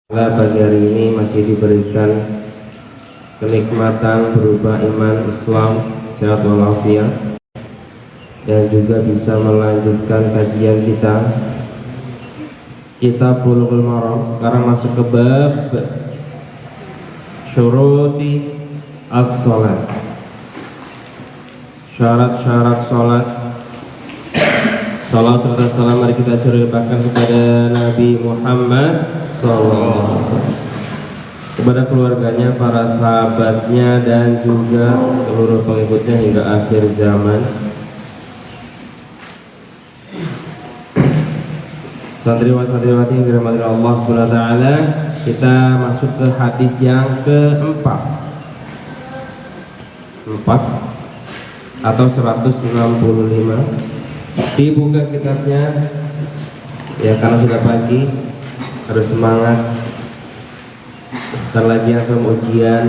Pagi hari ini masih diberikan kenikmatan berupa iman, Islam, sehat walafiat, dan juga bisa melanjutkan kajian kita Kitab Bulughul Maram. Sekarang masuk ke bab syuruti as-salat, syarat-syarat salat. Salam serta salam mari kita curahkan kepada Nabi Muhammad SAW, kepada keluarganya, para sahabatnya, dan juga seluruh pengikutnya hingga akhir zaman. Santriwan santriwati yang dirahmati Allah Subhanahu wa taala, kita masuk ke hadis yang keempat, atau 165. Dibuka kitabnya ya, karena sudah pagi, harus semangat. Bentar lagi akan ujian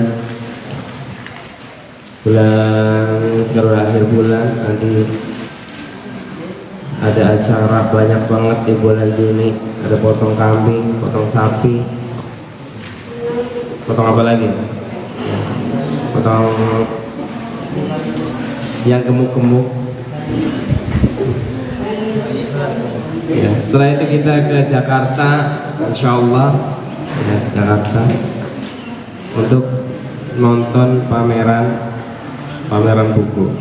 bulan, sekarang akhir bulan, nanti ada acara banyak banget di bulan Juni. Ada potong kambing, potong sapi, potong apa lagi, potong yang gemuk-gemuk ya. Setelah itu kita ke Jakarta, insya Allah ya, Jakarta, untuk nonton pameran buku.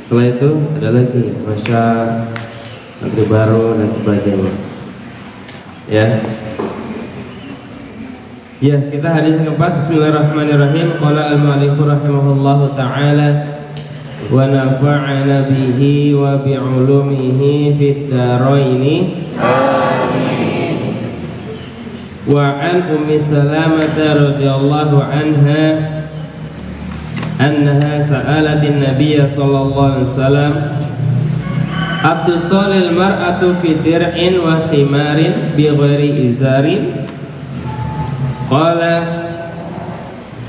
Setelah itu ada lagi masa Santri Baru dan sebagainya ya. Ya, kita hadis yang keempat. Bismillahirrahmanirrahim. Qala al-mu'allif rahimahullahu ta'ala wa nafa'ana bihi wa bi'ulumihi fid dharaini amin. Wa an Ummi Salamah radhiyallahu anha annaha sa'alatin nabiyya sallallahu alaihi wasallam abtusalil mar'atu fi dir'in wa thimarin bi ghairi izarin. Qala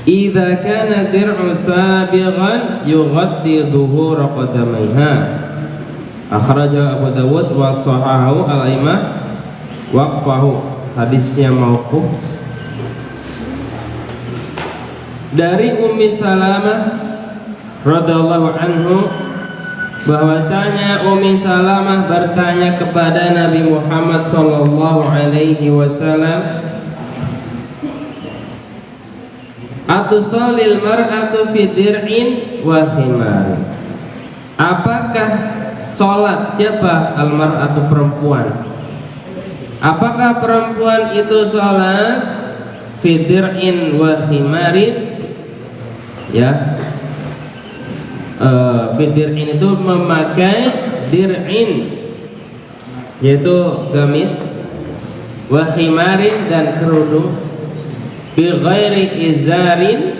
idza kana dir'u sabighan yughatti dhuhura qadamayha. Akhrajahu Abu Dawud wa sahahahu al-aimah waqfahu. Hadisnya mauquf dari Ummi Salamah radhiyallahu anhu, bahwasanya Ummi Salamah bertanya kepada Nabi Muhammad sallallahu alaihi wasallam, atusalil mar'atu fi dir'in wa thimar. Apakah sholat siapa? Al-mar'atu, perempuan. Apakah perempuan itu sholat fi dir'in wa thimarin ya? Fi dir'in itu memakai dir'in, yaitu gamis, wa thimarin dan kerudung, bi ghairi izarin,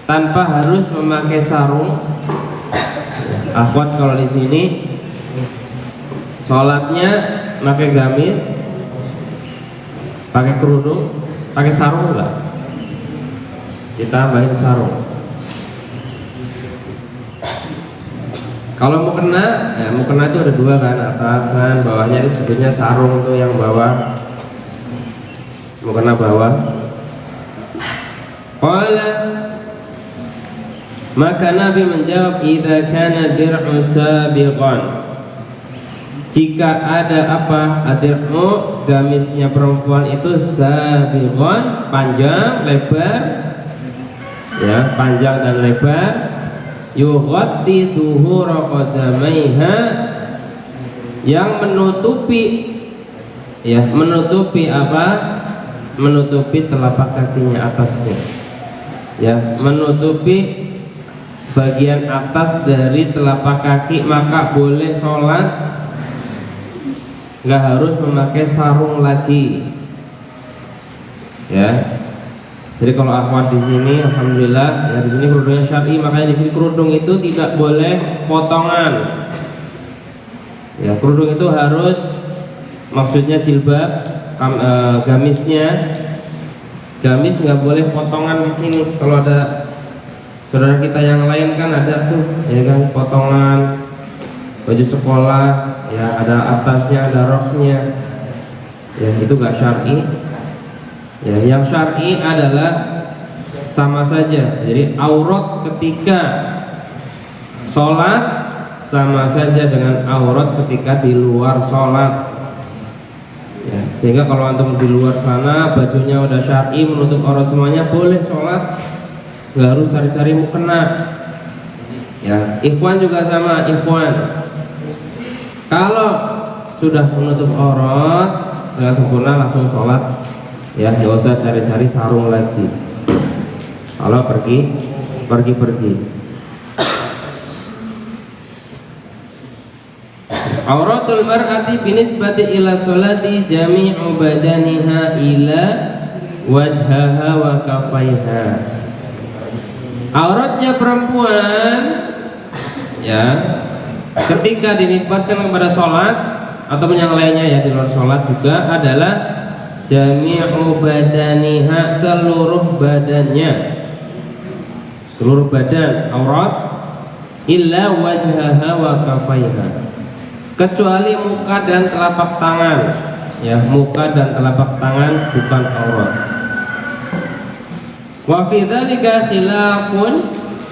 tanpa harus memakai sarung. Akhwat, kalau di sini sholatnya pakai gamis, pakai kerudung, pakai sarung enggak? Ditambahin sarung. Kalau mukena, ya mukena itu ada dua kan, atasan, bawahnya itu sebetulnya sarung tuh yang bawah, mukena bawah. Qala, maka Nabi menjawab, idza kana dir'u sabighan, jika ada apa? Adir'u, gamisnya perempuan itu sabighan, panjang, lebar ya, panjang dan lebar, yughatti dhuhura qadamaiha, yang menutupi ya, menutupi apa? Menutupi telapak kakinya atasnya ya, menutupi bagian atas dari telapak kaki, maka boleh sholat, nggak harus memakai sarung lagi ya. Jadi kalau akhwat di sini, alhamdulillah ya, di sini kerudungnya syar'i, makanya di sini kerudung itu tidak boleh potongan ya. Kerudung itu harus, maksudnya jilbab, gamisnya, gamis nggak boleh potongan di sini. Kalau ada saudara kita yang lain kan ada tuh ya kan, potongan baju sekolah ya, ada atasnya, ada roknya. Ya, itu gak syar'i. Ya, yang syar'i adalah sama saja. Jadi aurat ketika sholat sama saja dengan aurat ketika di luar sholat. Ya, sehingga kalau antum di luar sana bajunya udah syar'i menutup aurat semuanya, boleh sholat, nggak harus cari-cari mukena. Ya, ikhwan juga sama, ikhwan. Kalau sudah menutup aurat dengan sempurna langsung sholat. Ya, nggak usah cari-cari sarung lagi. Kalau pergi. Auratul mar'ati binisbati ila sholati jami'u badaniha ila wajhaha wa kafaiha. Auratnya perempuan ya ketika dinisbatkan kepada sholat atau yang lainnya ya di luar sholat juga adalah jami'u badaniha, seluruh badannya, seluruh badan aurat, illa wajhaha wa kafaiha, kecuali muka dan telapak tangan. Ya, muka dan telapak tangan bukan aurat. Wa fi dzalika khilafun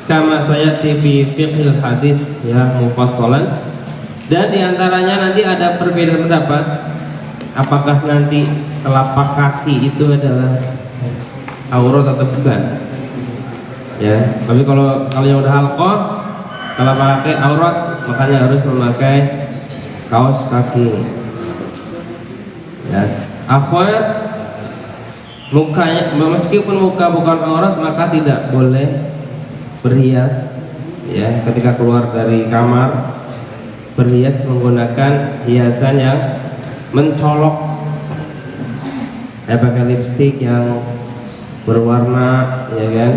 kama sayati fi fiqhil hadis ya mufassalan. Dan diantaranya nanti ada perbedaan pendapat apakah nanti telapak kaki itu adalah aurat atau bukan. Ya, tapi kalau yang udah halqah telapak kaki aurat, makanya harus memakai kaos kaki. Ya, akhwat, mukanya meskipun muka bukan aurat maka tidak boleh berhias. Ya, ketika keluar dari kamar berhias menggunakan hiasan yang mencolok, pakai lipstik yang berwarna, ya kan,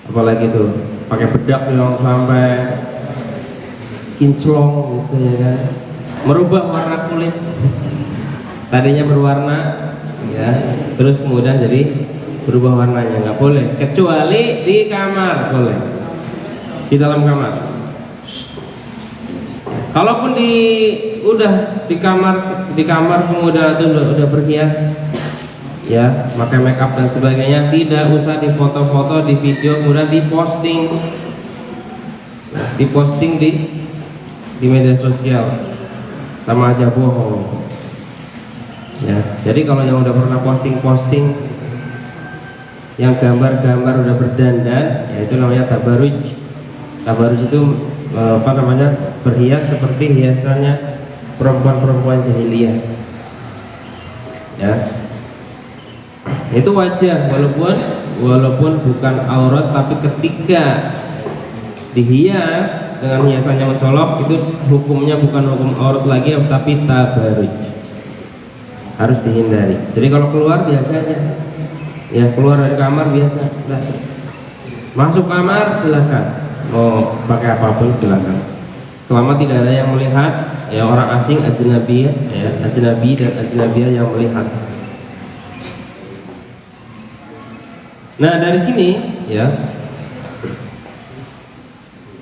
apalagi tuh pakai bedak yang sampai kinclong gitu, ya kan, merubah warna kulit, tadinya berwarna ya terus kemudian jadi berubah warnanya, nggak boleh, kecuali di kamar boleh, di dalam kamar. Kalaupun udah di kamar kemudian itu udah berhias ya, pakai make up dan sebagainya, tidak usah difoto-foto, di video, kemudian diposting di media sosial, sama aja bohong. Ya, jadi kalau yang udah pernah posting yang gambar-gambar udah berdandan, ya itu namanya tabaruj. Tabaruj itu berhias seperti hiasannya perempuan-perempuan jahiliyah. Ya, itu wajar walaupun bukan aurat, tapi ketika dihias dengan hiasannya mencolok itu hukumnya bukan hukum aurat lagi, tapi tabaruj, harus dihindari. Jadi kalau keluar biasa aja, ya keluar dari kamar biasa, masuk kamar silahkan, mau pakai apapun silahkan, selama tidak ada yang melihat, ya orang asing, ajnabi, ya ajnabi dan ajnabiyah yang melihat. Nah, dari sini ya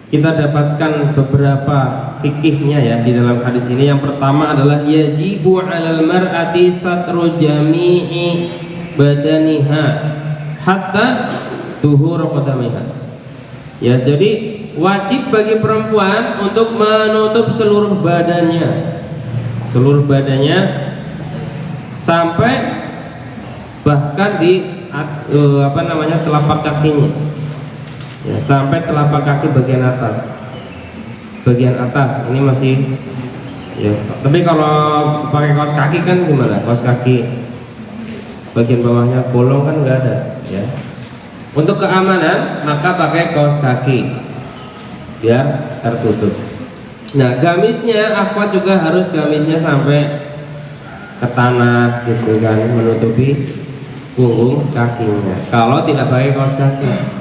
kita dapatkan beberapa fikihnya ya di dalam hadis ini. Yang pertama adalah yajibu 'alal mar'ati satru jami'i badaniha hatta tuhur qadamiha. Ya, jadi wajib bagi perempuan untuk menutup seluruh badannya sampai bahkan di telapak kakinya. Ya, sampai telapak kaki bagian atas ini masih ya. Tapi kalau pakai kaos kaki kan gimana? Kaos kaki bagian bawahnya bolong kan nggak ada ya. Untuk keamanan maka pakai kaos kaki biar tertutup. Nah, gamisnya akhwat juga harus gamisnya sampai ke tanah gitu kan, menutupi punggung kakinya kalau tidak pakai kaos kaki.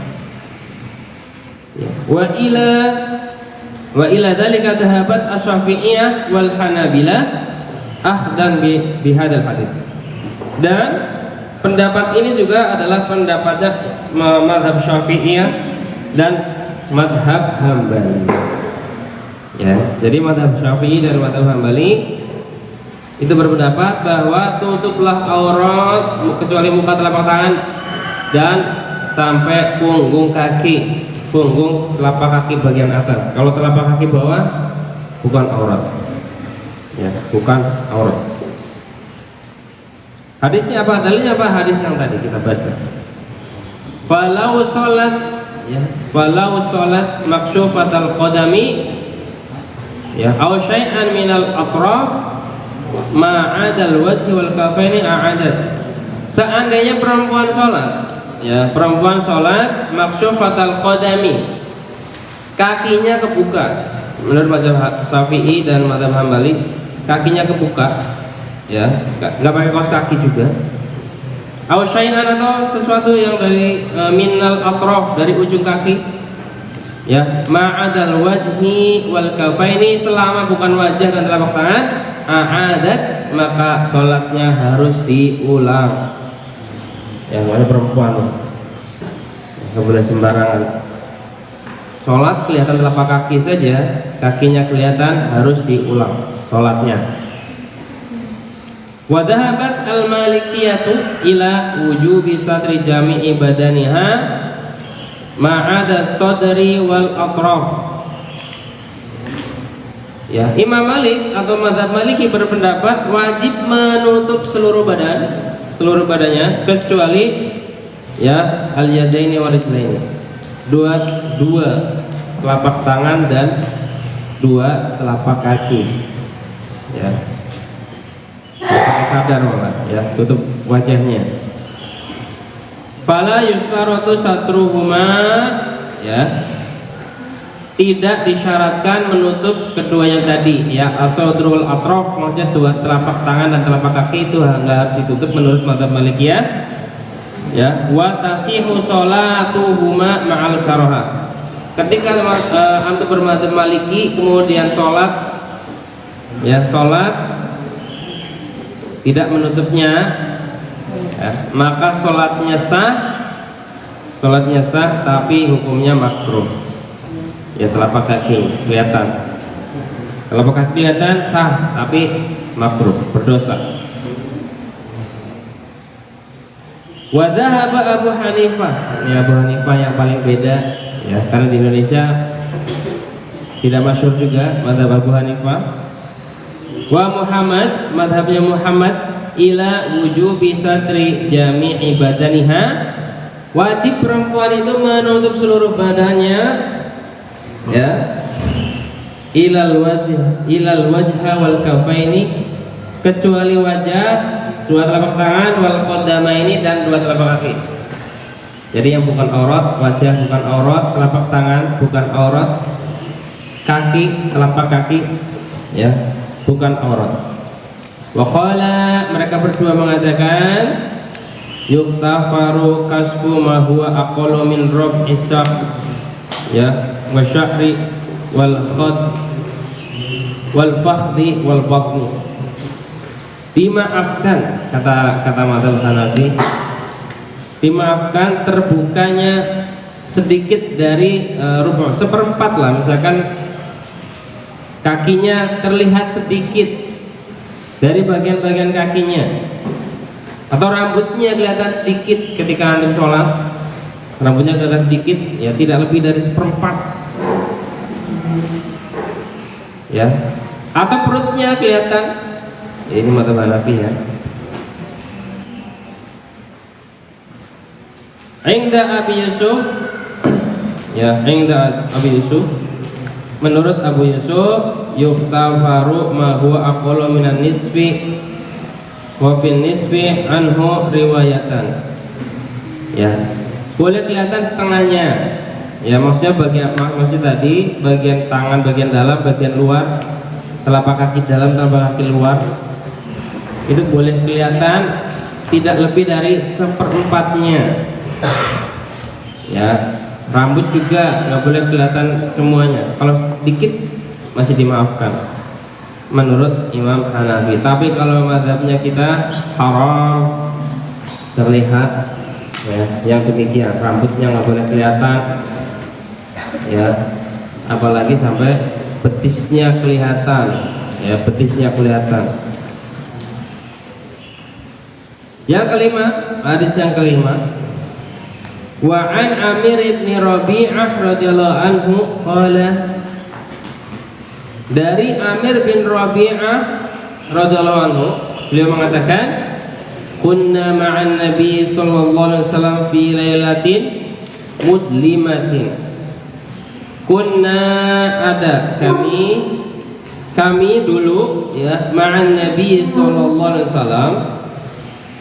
Wa ila dzalika dhahabat asy-Syafi'iyah wal Hanabilah akhdan bi hadzal hadis. Dan pendapat ini juga adalah pendapatnya mazhab Syafi'iyah dan mazhab Hambali. Ya, jadi mazhab Syafi'i dan mazhab Hambali itu berpendapat bahwa tutuplah aurat kecuali muka, telapak tangan dan sampai punggung kaki, punggung telapak kaki bagian atas. Kalau telapak kaki bawah bukan aurat, ya, bukan aurat. Hadisnya apa? Dalilnya apa? Hadis yang tadi kita baca. Falau sholat, ya, falau sholat makshufatal qadami, ya, aw syai'an minal atraf ma'adal wajhi wal kafaini a'adat. Seandainya perempuan sholat, ya, perempuan sholat makshufatal qadami, kakinya kebuka. Menurut mazhab Syafi'i dan mazhab Hambali, kakinya kebuka, ya, nggak pakai kaos kaki juga. Aw syai'an, atau sesuatu yang dari minal atraf, dari ujung kaki, ya, ma'adal wajhi wal kafaini, selama bukan wajah dan telapak tangan, a'adat, maka sholatnya harus diulang. Yang mana perempuan nggak boleh sembarangan sholat, kelihatan telapak kaki saja, kakinya kelihatan, harus diulang sholatnya. Wa dhahabat al-malikiyatu ila wujubi satri jami'i badaniha ma'ada sadri wal atraf. Ya, Imam Malik atau mazhab Maliki berpendapat wajib menutup seluruh badannya kecuali, ya, al-yadaini wal rijlaini, dua telapak tangan dan dua telapak kaki, ya, pakai cadar malah, ya, tutup wajahnya. Fala yustaratu satruhuma, ya, tidak disyaratkan menutup keduanya tadi, ya, as-sadrul atraf, maksudnya dua telapak tangan dan telapak kaki itu nggak harus ditutup menurut mazhab Malikiyah, ya. Wa tasihu sholatuhuma ma'al karoha. Ketika antum bermadzhab Maliki kemudian sholat, ya, sholat tidak menutupnya, ya, maka sholatnya sah tapi hukumnya makruh, ya, telapak kaki kelihatan, telapak kaki kelihatan sah tapi makruh, berdosa. Wa dhahaba Abu Hanifah, ya, Abu Hanifah yang paling beda, ya, karena di Indonesia tidak masyhur juga mazhab Abu Hanifah. Wa Muhammad, mazhabnya Muhammad, ila wujubi satri jami'i badaniha, wajib perempuan itu menutup seluruh badannya, ya, ilal wajha wal kafaini, kecuali wajah, dua telapak tangan, wal qadamaini, dan dua telapak kaki. Jadi yang bukan aurat, wajah bukan aurat, telapak tangan bukan aurat, kaki, telapak kaki, ya, bukan aurat. Waqala, mereka berdua mengatakan, yuktafaru kasfu ma huwa aqallu min rub'i saq, ya, wa sya'ri wal khad wal fakhdi wal batni. Dimaafkan, kata mazhab Hanafi, dimaafkan terbukanya sedikit dari rubu', seperempat lah, misalkan kakinya terlihat sedikit dari bagian-bagian kakinya, atau rambutnya kelihatan sedikit ketika antum sholat, rambutnya kelihatan sedikit, ya, tidak lebih dari seperempat, ya, atau perutnya kelihatan, ya, ini mazhab Hanafi, ya. Inda Abi Yusuf, ya, inda Abi Yusuf, menurut Abu Yusuf, yuktafaru ma huwa aqallu minan nisfi wa fin nisfi anhu riwayatan, ya, boleh kelihatan setengahnya, ya, maksudnya maksud tadi bagian tangan bagian dalam, bagian luar, telapak kaki dalam, telapak kaki luar, itu boleh kelihatan tidak lebih dari seperempatnya, ya. Rambut juga nggak boleh kelihatan semuanya, kalau sedikit masih dimaafkan menurut Imam Hanafi. Tapi kalau mazhabnya kita haram terlihat, ya, yang demikian, rambutnya nggak boleh kelihatan, ya, apalagi sampai betisnya kelihatan, ya, betisnya kelihatan. Yang kelima, hadis yang kelima, wa an Amir ibn Rabi'ah radhiyallahu anhu qala, dari Amir bin Rabi'ah radhiyallahu anhu, beliau mengatakan, kunna ma'an nabi sallallahu alaihi wasallam fi lailatin mudlimatin. Kunna, ada kami dulu ya, ma'an nabi sallallahu alaihi wasallam,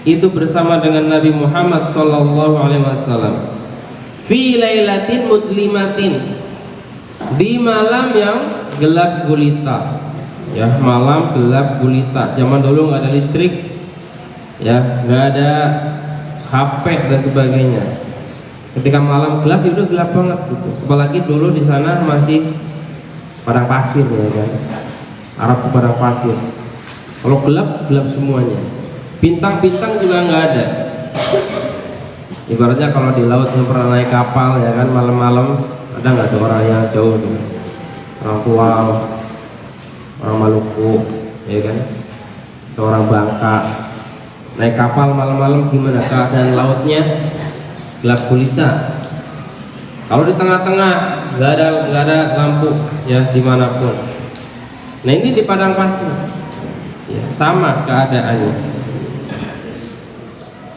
itu bersama dengan Nabi Muhammad sallallahu alaihi wasallam, fi lailatin mudlimatin, di malam yang gelap gulita, ya, malam gelap gulita. Zaman dulu nggak ada listrik, ya, nggak ada HP dan sebagainya. Ketika malam gelap, itu gelap banget gitu. Apalagi dulu di sana masih padang pasir, ya kan, Arab padang pasir. Kalau gelap, gelap semuanya. Bintang-bintang juga nggak ada. Ibaratnya kalau di laut yang pernah naik kapal, ya kan, malam-malam ada nggak ada orang yang jauh tuh, orang tua, orang Maluku, ya kan, atau orang Bangka, naik kapal malam-malam gimana keadaan lautnya? Gelap gulita. Kalau di tengah-tengah nggak ada lampu, ya, dimanapun. Nah, ini di padang pasir, ya, sama keadaannya.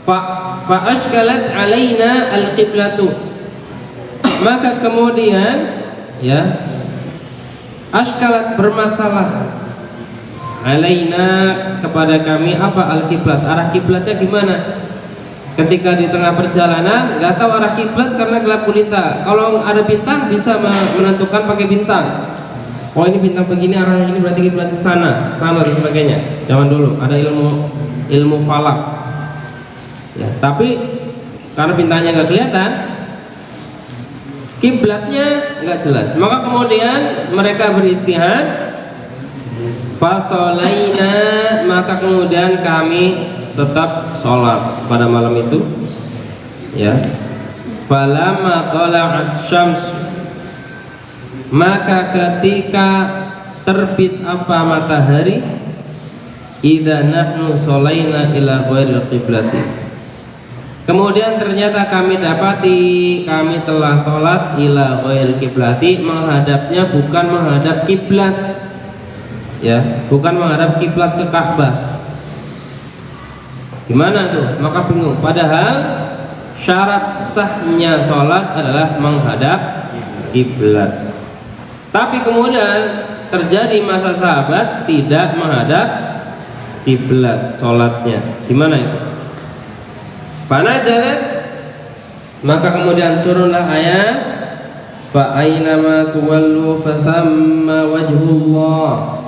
Fa ashkalat alaina al-qiblatu, maka kemudian, ya, ashkalat, bermasalah, alaina, kepada kami, apa al-qiblat, arah kiblatnya gimana. Ketika di tengah perjalanan nggak tahu arah kiblat karena gelap gulita. Kalau ada bintang bisa menentukan pakai bintang. Oh, ini bintang begini, arahnya ini, berarti kiblat ke sana dan sebagainya. Zaman dulu ada ilmu falak, ya, tapi karena bintangnya nggak kelihatan, kiblatnya nggak jelas. Maka kemudian mereka beristihad, fasolaina, maka kemudian kami tetap sholat pada malam itu, ya. Falamma tala'at syams, maka ketika terbit apa matahari, idza nahnu sholaina ila ghairil qiblati, kemudian ternyata kami dapati kami telah sholat ila ghairil qiblati, menghadapnya bukan menghadap kiblat, ya, bukan menghadap kiblat ke Ka'bah. Gimana tuh? Maka bingung. Padahal syarat sahnya sholat adalah menghadap kiblat. Tapi kemudian terjadi masa sahabat tidak menghadap kiblat sholatnya. Gimana itu? Fanazalat, maka kemudian turunlah ayat, fa aynama tuwallu fathamma wajhullah.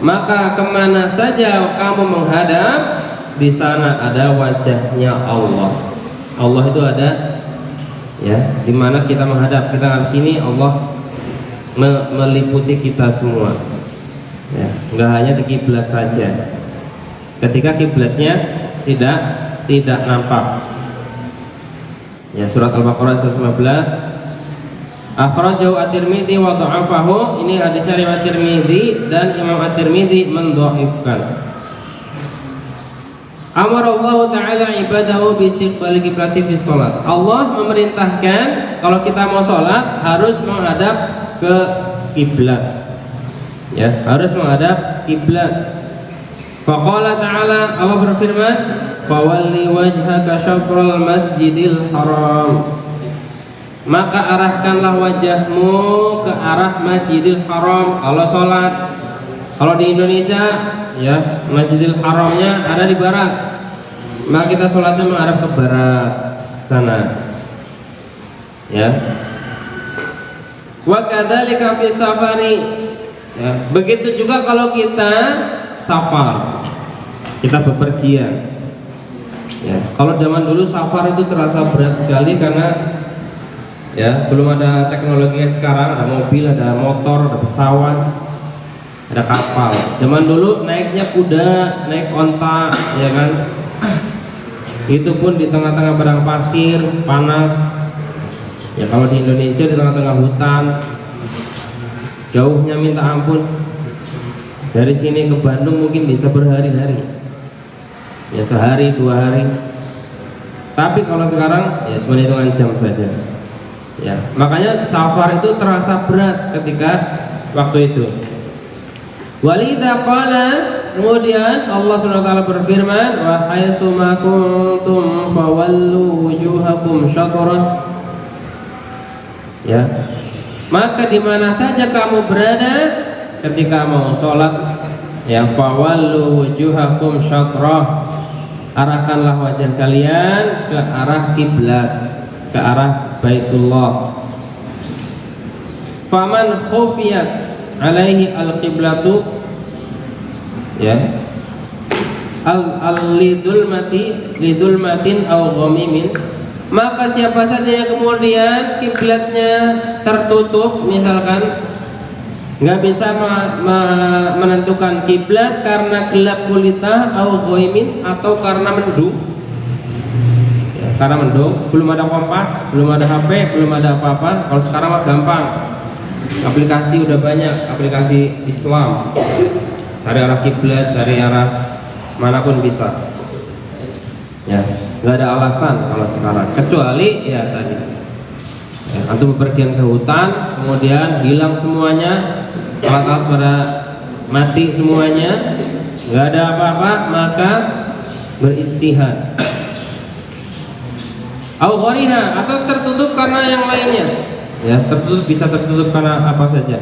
Maka kemana saja kamu menghadap, di sana ada wajahnya Allah. Allah itu ada, ya, di mana kita menghadap. Kita ngadap sini, Allah meliputi kita semua, ya, nggak hanya di kiblat saja. Ketika kiblatnya tidak nampak, ya, surat Al-Baqarah 115. Akhrajahu at-Tirmidzi wa dha'afahu, ini hadisnya riwayat Tirmidzi dan Imam at-Tirmidzi mendhaifkan. Amara Allah Ta'ala ibadahu bi istiqbali qiblati fi shalat. Allah memerintahkan kalau kita mau sholat harus menghadap ke kiblat, ya, harus menghadap kiblat. Faqala ta'ala, Allah berfirman, fawalli wajhaka syatral masjidil haram, maka arahkanlah wajahmu ke arah Masjidil Haram kalau sholat. Kalau di Indonesia, ya, Masjidil Haramnya ada di barat, maka kita sholatnya menghadap ke barat sana, ya. Wa kadzalika fi safari, ya, begitu juga kalau kita safar, kita bepergian, ya. Kalau zaman dulu safar itu terasa berat sekali karena, ya, belum ada teknologi sekarang, ada mobil, ada motor, ada pesawat, ada kapal. Zaman dulu naiknya kuda, naik onta, ya kan. Itu pun di tengah-tengah padang pasir, panas. Ya, kalau di Indonesia di tengah-tengah hutan, jauhnya minta ampun. Dari sini ke Bandung mungkin bisa berhari-hari. ya sehari 2 hari. Tapi kalau sekarang ya cuma hitungan jam saja. Ya, makanya safar itu terasa berat ketika waktu itu. Walidha qala, kemudian Allah Subhanahu wa taala berfirman, wa haitsu ma kuntum fawallu wujuhakum syatrah. Ya. Maka di mana saja kamu berada ketika mau sholat, ya fawallu wujuhakum syatrah, arahkanlah wajah kalian ke arah kiblat, ke arah Baitullah. Faman khufiyat alaihi al-qiblatu, ya lidul matin aw ghamimin, maka siapa saja yang kemudian kiblatnya tertutup, misalkan nggak bisa menentukan kiblat karena gelap gulita aw ghaimin, atau karena mendung. Karena mendung, belum ada kompas, belum ada HP, belum ada apa-apa. Kalau sekarang mah gampang, aplikasi udah banyak, aplikasi Islam, cari arah kiblat, cari arah manapun bisa. Ya, nggak ada alasan kalau sekarang, kecuali ya tadi, ya, antum bepergian ke hutan, kemudian hilang semuanya, alat-alat pada mati semuanya, nggak ada apa-apa, maka beristihad. Au ghariha, atau tertutup karena yang lainnya. Ya, tertutup, bisa tertutup karena apa saja.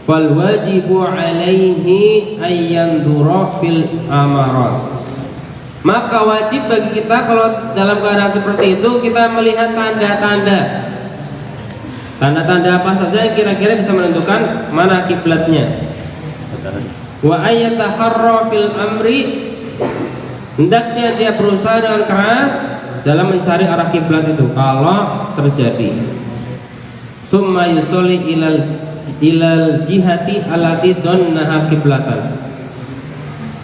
Fal wajibu alaihi ayyandura fil amarat. Maka wajib bagi kita kalau dalam keadaan seperti itu kita melihat tanda-tanda. Tanda-tanda apa saja yang kira-kira bisa menentukan mana kiblatnya. Wa ayyataharra fil amri, hendaknya dia berusaha dengan keras dalam mencari arah kiblat itu kalau terjadi. Summa yusolli ilal jihati allati donnaha kiblatan.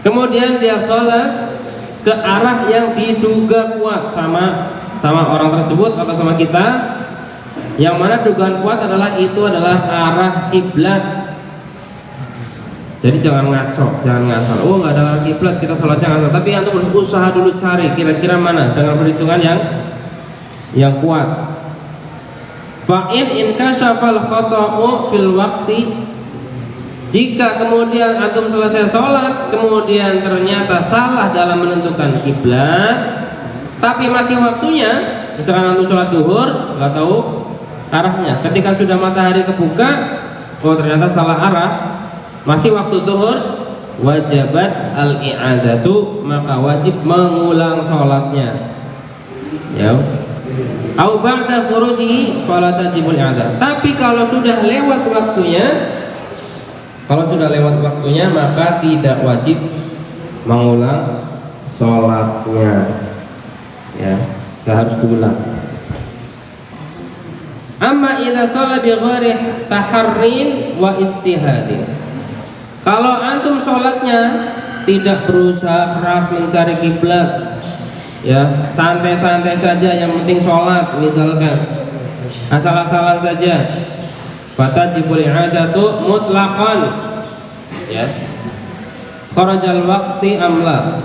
Kemudian dia sholat ke arah yang diduga kuat sama orang tersebut atau sama kita, yang mana dugaan kuat adalah itu adalah arah kiblat. Jadi jangan ngaco, jangan ngasal. Oh, nggak ada arah kiblat, kita sholatnya ngasal. Tapi antum harus usaha dulu cari kira-kira mana dengan perhitungan yang kuat. Fa'in inkashafal khata'u fil waqti, jika kemudian antum selesai sholat kemudian ternyata salah dalam menentukan kiblat, tapi masih waktunya, misalkan antum sholat duhur nggak tahu arahnya, ketika sudah matahari kebuka, oh ternyata salah arah, masih waktu duhur, wajibat al-i'adatu, maka wajib mengulang sholatnya. Ya. Au ba'da khurujihi fala tajibul i'adah. Tapi kalau sudah lewat waktunya, maka tidak wajib mengulang sholatnya. Ya, tidak harus diulang. Amma idza shalla bi ghairi taharrin wa istihadin. Kalau antum sholatnya tidak berusaha keras mencari kiblat, ya santai-santai saja, yang penting sholat, misalkan asal-asalan saja, fatajibul i'adatu mutlaqan, ya kharajal waqti amla,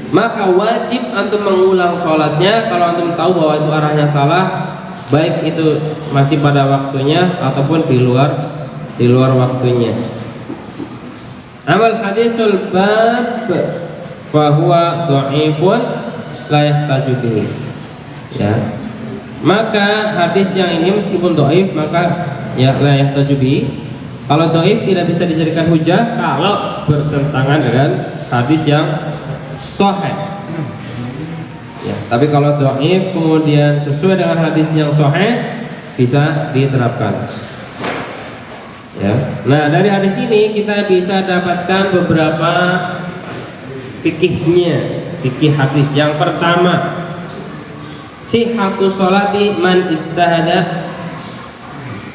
maka wajib antum mengulang sholatnya kalau antum tahu bahwa itu arahnya salah, baik itu masih pada waktunya ataupun di luar waktunya. Amal hadisul bab fahuwa dhaifun la yahtaju bihi. Ya. Maka hadis yang ini meskipun dhaif, maka ya la yahtaju bihi. Kalau dhaif tidak bisa dijadikan hujah kalau bertentangan dengan hadis yang sahih. Ya, tapi kalau dhaif kemudian sesuai dengan hadis yang sahih bisa diterapkan. Ya. Nah, dari hadis ini kita bisa dapatkan beberapa fikih hadis. Yang pertama, sihhatu sholati man ijtahada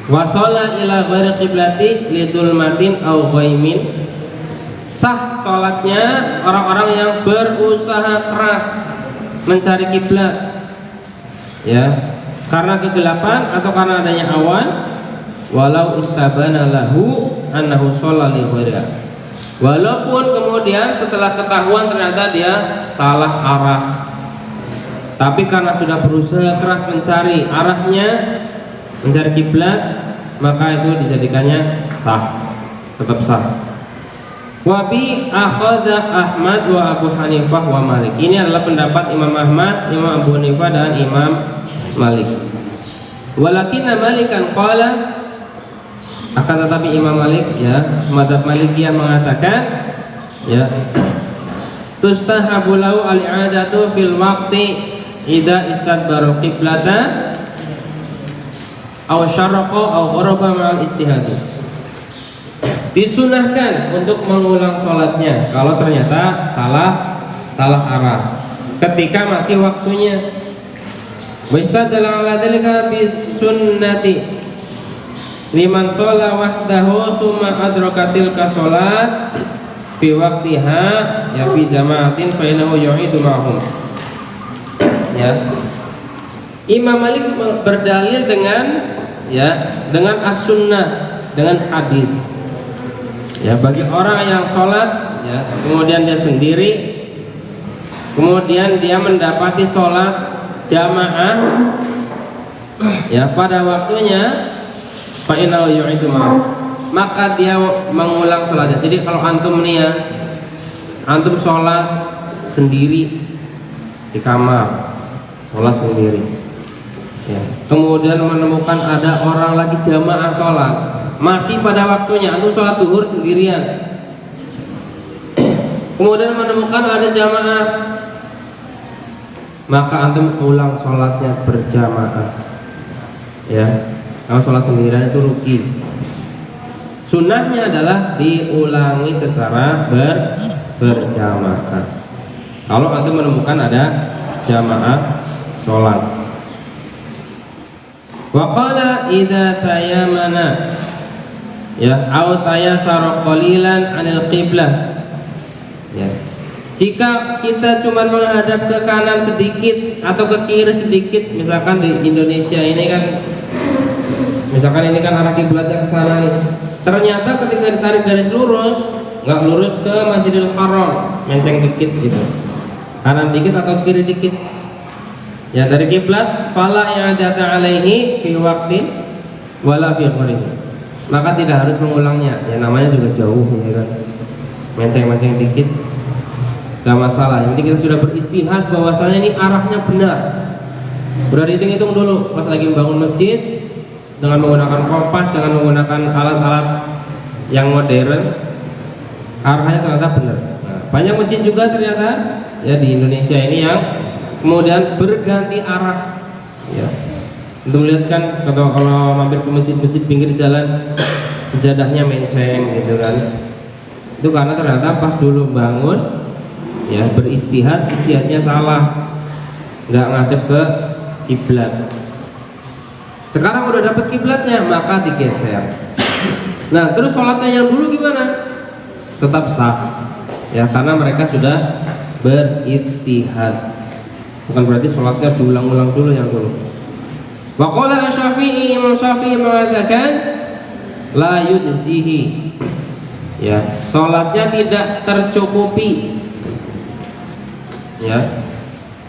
wa shalla ila ghairi qiblati lidulmatin aw ghaimin. Sah sholatnya orang-orang yang berusaha keras mencari kiblat, ya, karena kegelapan atau karena adanya awan, walau istabana lahu annahu shalla li ghairiha, Walaupun kemudian setelah ketahuan ternyata dia salah arah, tapi karena sudah berusaha keras mencari arahnya, mencari kiblat, maka itu dijadikannya sah, tetap sah. Wabi akhadha Ahmad wa Abu Hanifah wa Malik. Ini adalah pendapat Imam Ahmad, Imam Abu Hanifah dan Imam Malik. Walakinna Malikan qala, akan tetapi Imam Malik, ya, mazhab Malikiyah mengatakan, ya, tustahabu lahu al-i'adatu fil waqti idza istadbara qiblata aw syarraqa aw gharaba ma'al istihadi. Disunahkan untuk mengulang sholatnya kalau ternyata salah arah ketika masih waktunya. Wa istadalla ala dzalika bis sunnati liman sholat wahdahu summa adrakatil kasolat fi waqtiha ya fi jama'atin fa innahu yu'idu ma'hum. Ya, Imam Malik berdalil dengan, ya, dengan as-sunnah, dengan hadis. Ya, bagi orang yang sholat, ya, kemudian dia sendiri, kemudian dia mendapati sholat jamaah, ya, pada waktunya, fa'inau yu'idu ma'am, maka dia mengulang sholatnya. Jadi kalau antum nih, ya, antum sholat sendiri di kamar, sholat sendiri, ya, kemudian menemukan ada orang lagi jamaah sholat masih pada waktunya, antum sholat duhur sendirian, kemudian menemukan ada jamaah, maka antum ulang sholatnya berjamaah. Ya, kalau sholat sendirian itu rugi. Sunnahnya adalah diulangi secara berjamaah. Kalau antum menemukan ada jamaah sholat. Wa qala idza tayammana, ya, au tayassara qalilan 'anil qiblah. Ya. Jika kita cuma menghadap ke kanan sedikit atau ke kiri sedikit, misalkan di Indonesia ini kan, misalkan ini kan arah kiblatnya ke sana nih. Ternyata ketika ditarik garis lurus, nggak lurus ke Masjidil Haram, menceng dikit gitu, kanan dikit atau kiri dikit. Ya, dari kiblat, fala i'adata alaihi fi waqtin wala fi ghairihi. Maka tidak harus mengulangnya. Ya, namanya juga jauh, ya kan. Menceng-menceng dikit, gak masalah. Yang penting kita sudah beristihad bahwasanya ini arahnya benar. Udah dihitung-hitung dulu pas lagi membangun masjid, dengan menggunakan kompas, dengan menggunakan alat-alat yang modern, arahnya ternyata benar. Nah, banyak masjid juga ternyata, ya, di Indonesia ini yang kemudian berganti arah. Ya, untuk melihat kan kalau mampir ke masjid-masjid pinggir jalan, sejadahnya menceng gitu kan. Itu karena ternyata pas dulu bangun, ya, istihadnya salah, nggak ngadep ke kiblat. Sekarang udah dapet kiblatnya, maka digeser. Nah, terus sholatnya yang dulu gimana? Tetap sah, ya, karena mereka sudah beristihad. Bukan berarti sholatnya diulang-ulang dulu yang dulu. Wa qala Syafi'i, Imam Syafi'i mengatakan la yujzihi, ya, sholatnya tidak tercukupi, ya,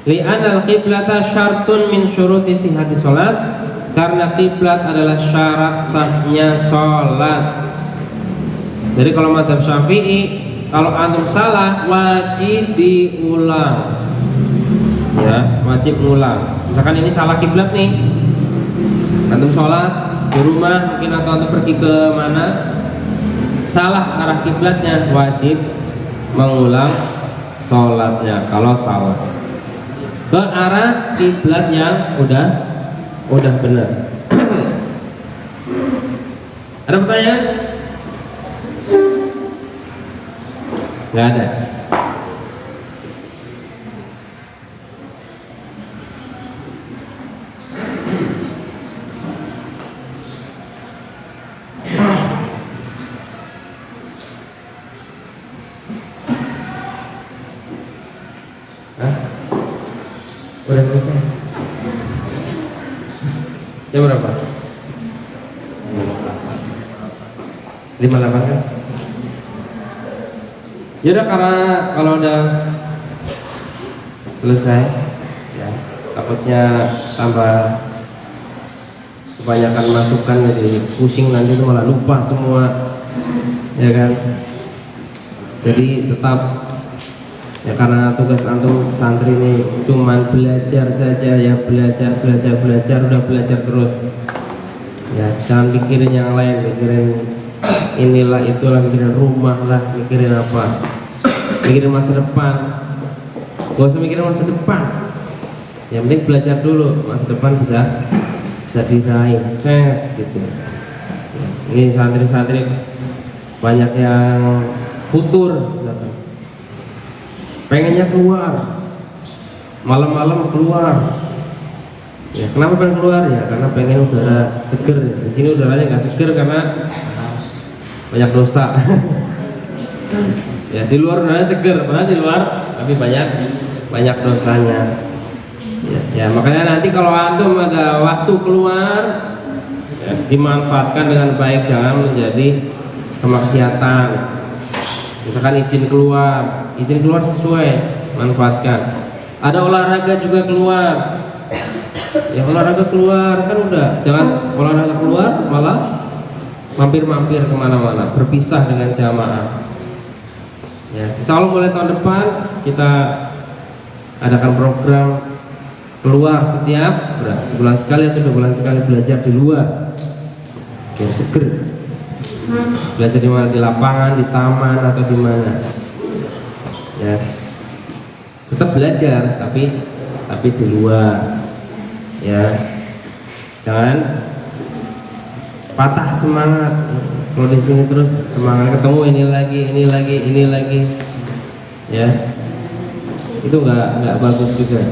li'anal qiblata syartun min syuruti sihhati sholat, karena kiblat adalah syarat sahnya sholat. Jadi kalau mazhab Syafi'i, kalau antum salah wajib diulang, ya, wajib ulang. Misalkan ini salah kiblat nih, antum sholat di rumah mungkin, atau antum pergi ke mana, salah arah kiblatnya, wajib mengulang sholatnya kalau salah ke arah kiblat yang udah benar. Ada pertanyaan? Nggak ada. Udah selesai. Jam berapa? 58 kan? Ya udah, karena kalau udah selesai ya, takutnya tambah kebanyakan masukan jadi pusing, nanti itu malah lupa semua ya kan. Jadi tetap ya, karena tugas antum santri ini cuman belajar saja ya, belajar udah belajar terus ya, jangan pikirin yang lain, mikirin inilah itulah, mikirin rumah lah, mikirin apa, mikirin masa depan. Gak usah mikirin masa depan, yang penting belajar dulu, masa depan bisa diraih gitu. Ini santri-santri banyak yang futur, pengennya keluar malam-malam keluar ya. Kenapa pengen keluar ya? Karena pengen udara seger. Di sini udaranya nggak seger karena banyak dosa. Ya, di luar udaranya seger, padahal di luar tapi banyak dosanya ya, makanya nanti kalau antum ada waktu keluar ya, dimanfaatkan dengan baik, jangan menjadi kemaksiatan. Misalkan izin keluar sesuai, manfaatkan. Ada olahraga juga keluar ya, olahraga keluar kan udah, jangan olahraga keluar malah mampir-mampir kemana-mana, berpisah dengan jamaah ya. Insya Allah mulai tahun depan kita adakan program keluar setiap sebulan sekali atau 2 bulan sekali, belajar di luar biar seger. Belajar di mana? Di lapangan, di taman, atau di mana ya, tetap belajar tapi di luar ya, jangan patah semangat. Kalau di sini terus semangat, ketemu ini lagi ya, itu nggak bagus juga.